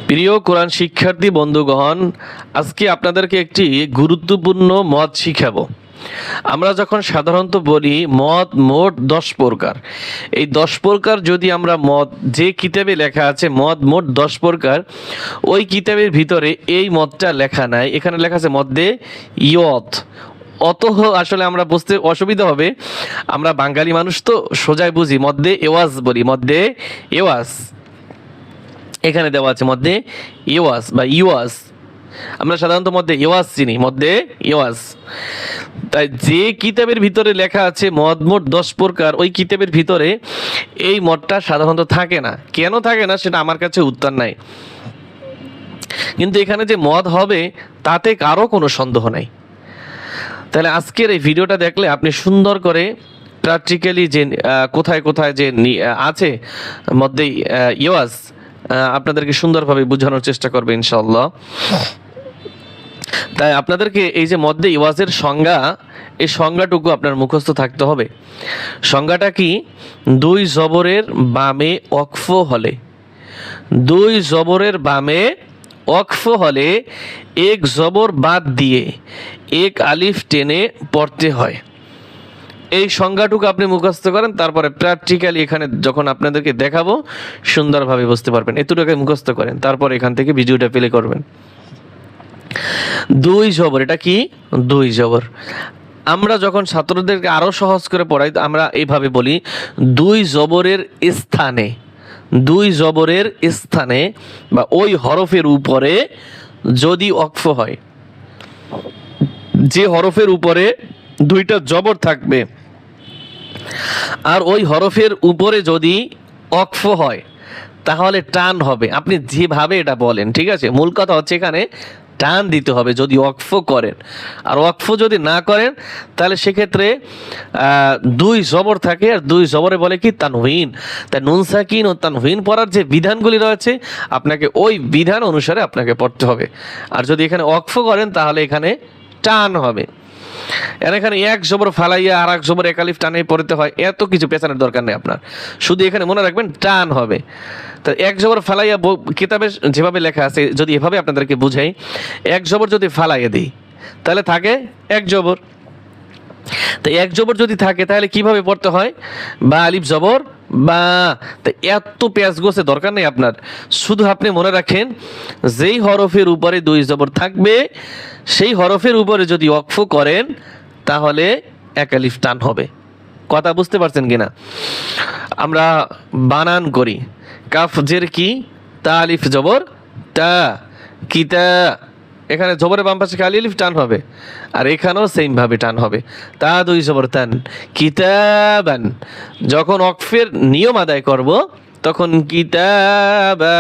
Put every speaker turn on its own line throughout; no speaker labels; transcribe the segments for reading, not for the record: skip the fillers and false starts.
প্রিয় কোরআন শিক্ষার্থী বন্ধুগণ, আজকে আপনাদেরকে একটি গুরুত্বপূর্ণ মত শিখাবো। আমরা যখন সাধারণত বলি মত মোট 10 প্রকার, এই 10 প্রকার যদি আমরা মত যে কিতাবে লেখা আছে মত মোট 10 প্রকার, ওই কিতাবের ভিতরে এই মতটা লেখা নাই, এখানে লেখা আছে মধ্যে ইয়ত। অত আসলে আমরা বুঝতে অসুবিধা হবে, আমরা বাঙালি মানুষ তো সোজাই বুঝি, মধ্যে এওয়াজ বলি, মধ্যে এওয়াজ। এখানে দেওয়া আছে মধ্যে ইওয়াজ বা ইওয়াজ, আমরা সাধারণত মধ্যে ইওয়াজ চিনি, মধ্যে ইওয়াজ। তাই যে কিতাবের ভিতরে লেখা আছে মদ মোট 10 প্রকার, ওই কিতাবের ভিতরে এই মদটা সাধারণত থাকে না। কেন থাকে না সেটা আমার কাছে উত্তর নাই, কিন্তু এখানে যে মদ হবে তাতে কারো কোনো সন্দেহ নাই। তাহলে আজকের এই ভিডিওটা দেখলে আপনি সুন্দর করে প্র্যাকটিক্যালি যে কোথায় কোথায় যে আছে মধ্যে ইওয়াজ, আপনাদেরকে সুন্দরভাবে বোঝানোর চেষ্টা করবে ইনশাআল্লাহ। তাই আপনাদেরকে এই যে মধ্যে ইওয়াজের সংজ্ঞা, এই সংজ্ঞাটুকু আপনার মুখস্থ থাকতে হবে। সংজ্ঞাটা কি? 2 জবরের বামে ওয়াকফ হলে, 2 জবরের বামে ওয়াকফ হলে 1 জবর বাদ দিয়ে 1 আলিফ টেনে পড়তে হয়। এই সংজ্ঞাটুকু আপনি মুখস্থ করেন, তারপরে প্র্যাকটিক্যালি এখানে যখন আপনাদেরকে দেখাবো সুন্দরভাবে বুঝতে পারবেন। এতটুকু মুখস্থ করেন, তারপর এখান থেকে ভিডিওটা প্লে করবেন। 2 জবর, এটা কি? 2 জবর। আমরা যখন ছাত্রদেরকে আরো সহজ করে পড়াই আমরা এইভাবে বলি, 2 জবরের স্থানে, 2 জবরের স্থানে বা ওই হরফের উপরে যদি ওয়াকফ হয়, যে হরফের উপরে 2টা জবর থাকবে আর ওই হরফের উপরে যদি ওয়াকফ হয় তাহলে টান হবে। আপনি যেভাবে এটা বলেন, ঠিক আছে, মূল কথা হচ্ছে এখানে টান দিতে হবে যদি ওয়াকফ করেন। আর ওয়াকফ যদি না করেন তাহলে সেক্ষেত্রে 2 জবর থাকে, আর 2 জবরে বলে কি? তানউইন। তাই নুন সাকিন ও তানউইন পড়ার যে বিধানগুলি রয়েছে আপনাকে ওই বিধান অনুসারে আপনাকে পড়তে হবে। আর যদি এখানে ওয়াকফ করেন তাহলে এখানে টান হবে। আর এখানে 1 জবর ফালাইয়া আর 1 জবর 1 আলিফ টানে পড়তে হয়, এত কিছু পেছানোর দরকার নেই আপনার, শুধু এখানে মনে রাখবেন টান হবে। তো 1 জবর ফালাইয়া কিতাবে যেভাবে লেখা আছে যদি এভাবে আপনাদেরকে বুঝাই, 1 জবর যদি ফালাইয়া দিই তাহলে থাকে 1 জবর। তো 1 জবর যদি থাকে তাহলে কিভাবে পড়তে হয়? বা আলিফ জবর বা। তো এত পেঁয়াজ গোছে দরকার নেই আপনার, শুধু আপনি মনে রাখেন যেই হরফের উপরে 2 জবর থাকবে সেই হরফের উপরে যদি ওয়াকফ করেন তাহলে 1 আলিফ টান হবে। কথা বুঝতে পারছেন কিনা? আমরা বানান করি, কাফ জের কি? তা আলিফ জবর তা, কিতা। এখানে জবরের বাম পাশে খালি আলিফ টান হবে, আর এখানেও সেম ভাবে টান হবে। তা 2 জবর তান, কিতাবান। যখন ওয়াকফের নিয়ম আদায় করব তখন কিতাবা।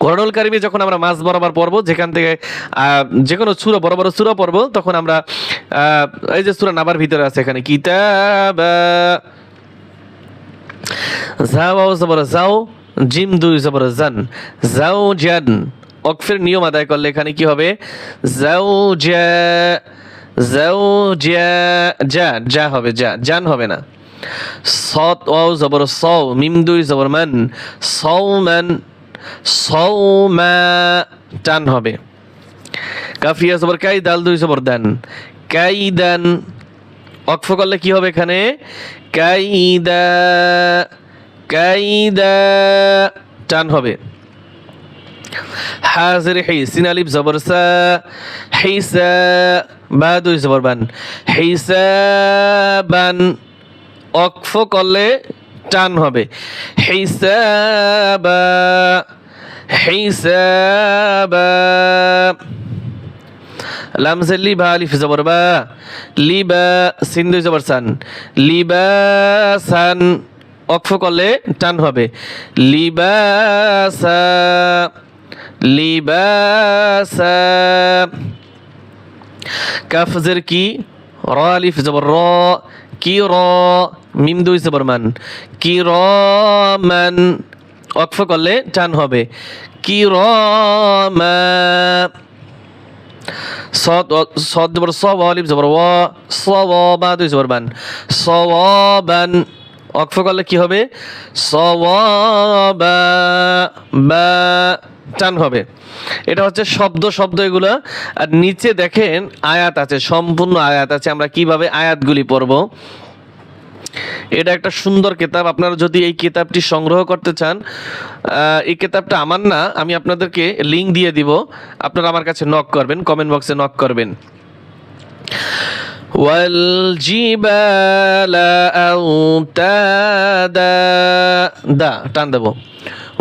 কোরআনুল কারিমে যখন আমরা মাঝ বরাবর পড়বো, যেখান থেকে যে কোনো সূরা বড় বড় সূরা পড়বো, তখন আমরা এই যে সূরা নাবার ভিতরে আছে এখানে কিতাবা, যাও জবর যাও, জিম 2 জবর জান, যাও জান। ওয়াকফের নিয়ম আদায় করলে এখানে কি হবে? যাও জা, যাও জা, জা জা হবে, জা জান হবে না। সৎ ওয়াও জবর সও, মিম 2 জবর মান, সওমান, সওমা টান হবে। কাফিয়া জবর কাই, দাল 2 জবর দান, কাইদান। ওয়াকফ করলে কি হবে? এখানে কাইদা, কাইদা টান হবে। হাজির হি, সিন আলিফ জবর সা, হিসা, বা 2 জবর বান, হিসাবান। ওয়াকফ করলে টান হবে, হিসাবা, হিসাবা। লাম জের বা, আলিফ জবর বা, লিবা, সিন 2 জবর সান, লিবাসান। ওয়াকফ করলে টান হবে, লিবাসা, লিবাসা। কাফ জের কি? র আলিফ জবর র, কি র, মিম 2 জবর মান, কি র মান। ওয়াকফ করলে টান হবে, কি র মা। صاد صاد জবর স, আলিফ জবর ওয়া, সওয়াবা 2 জবর বান, সওয়াবান। ওয়াকফ করলে কি হবে? সওয়াবা, বা টান হবে। এটা হচ্ছে শব্দ এগুলো। আর নিচে দেখেন আয়াত আছে, সম্পূর্ণ আয়াত আছে। আমরা কিভাবে আয়াতগুলি পড়ব, এটা একটা সুন্দর কিতাব। আপনারা যদি এই কিতাবটি সংগ্রহ করতে চান, এই কিতাবটা আমার না, আমি আপনাদেরকে লিংক দিয়ে দিব। আপনারা আমার কাছে নক করবেন, কমেন্ট বক্সে নক করবেন। والجبال أوتادا دا টান দেব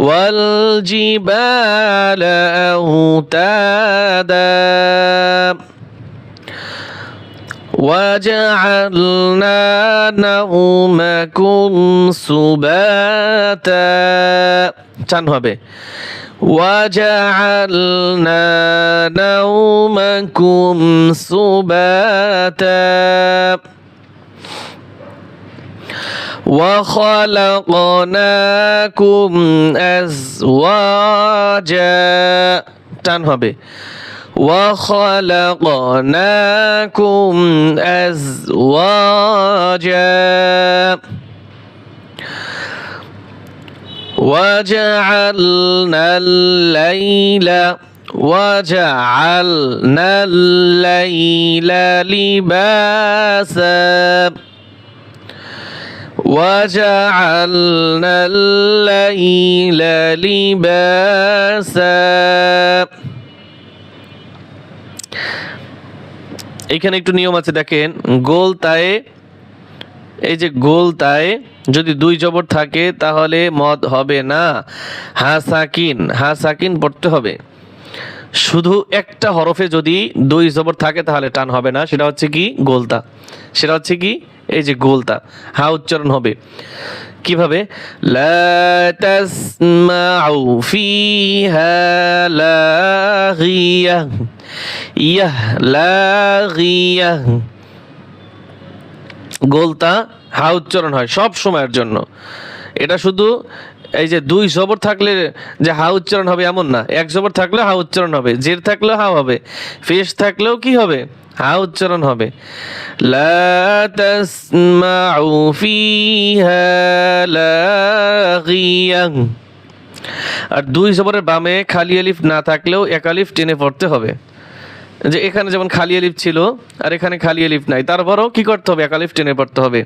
والجبال أوتادا وجعلنا نومكم سباتا টান হবে وجعلنا نومكم سباتا وخلقناكم أزواجا টান হবে وخلقناكم أزواجا وجعلنا الليل لباسا وجعلنا الليل لباسا এখানে একটু নিয়ম আছে দেখেন। গোল তায়ে, এই যে গোল তায়ে যদি দুই জবর থাকে তাহলে মদ হবে না। হা সাকিন পড়তে হবে। শুধু একটা হরফে যদি দুই জবর থাকে তাহলে টান হবে না। সেটা হচ্ছে কি গোলতা, সেটা হচ্ছে কি এই যে গোলতা। হা উচ্চারণ হবে কিভাবে, লা তাসমাউ ফিহা লাগিয়া, ইয়াহ লাগিয়া। গোলতা হা উচ্চারণ হয় সব সময়ের জন্য। এটা শুধু এই যে দুই জবর থাকলে যে হা উচ্চারণ হবে এমন না, এক জবর থাকলে হা উচ্চারণ হবে, জের থাকলেও হা হবে, ফেশ থাকলেও কি হবে, হা উচ্চারণ হবে। লা তাসমাউ ফিহা লাগিয়া। আর দুই জবরের বামে খালি আলিফ না থাকলেও এক আলিফ টেনে পড়তে হবে। যে এখানে যেমন খালি আলিফ ছিল আর এখানে খালি আলিফ নাই, তারপরও কি করতে হবে, এক আলিফ টেনে পড়তে হবে।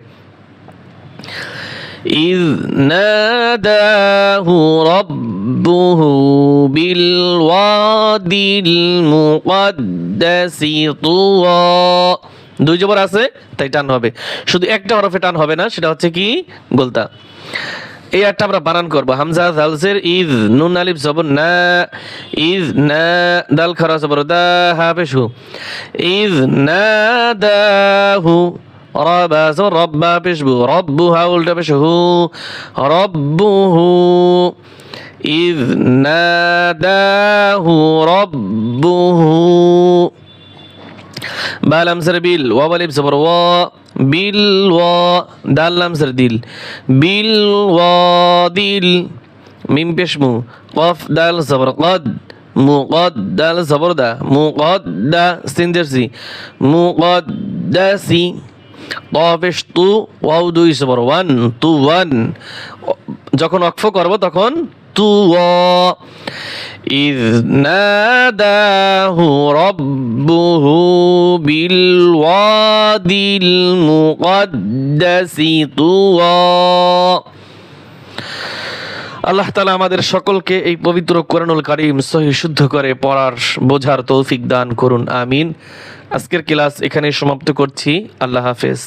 إذ ناداه ربه بالوادي المقدس طوى। দুই জবর আছে তাই টান হবে, শুধু একটা হরফে টান হবে না, সেটা হচ্ছে কি গোলতা। এই একটা আমরা বানান করবো। হামজা জালজের ইজ, নুন আলিফ জবর না, ইজ না, দাল খারা জবর দা, হা পেশ হু। ইজ নাদাহু, রাবা জবর রব্বা পেশ বু, রব্বু হা উল্টা পেশ হু, রব্বুহু। ইজ নাদাহু রব্বুহু। বা লামজার বিল, ওয়া আলিফ জবর ওয়া, বিল ওয়া, দাল লামজার দিল, বিল ওয়াদিল। মিম পেশ মু, কফ দাল জবর কদ, মুকদ্দাল জবর দা, মুকদ্দা সিন জারসি, মুকদ্দাসি। ত পেশ তু, ওয়াও দুই জবর ওয়ান, তু ওয়ান। যখন ওয়াকফ করব তখন তু ওয়া। إذ ناداه ربه بالوادي المقدس طوى। আল্লাহ তাআলা আমাদের সকলকে এই পবিত্র কোরআনুল কারীম সহিহ শুদ্ধ করে পড়ার বোঝার তৌফিক দান করুন, আমিন। আজকের ক্লাস এখানেই সমাপ্ত করছি। আল্লাহ হাফেজ।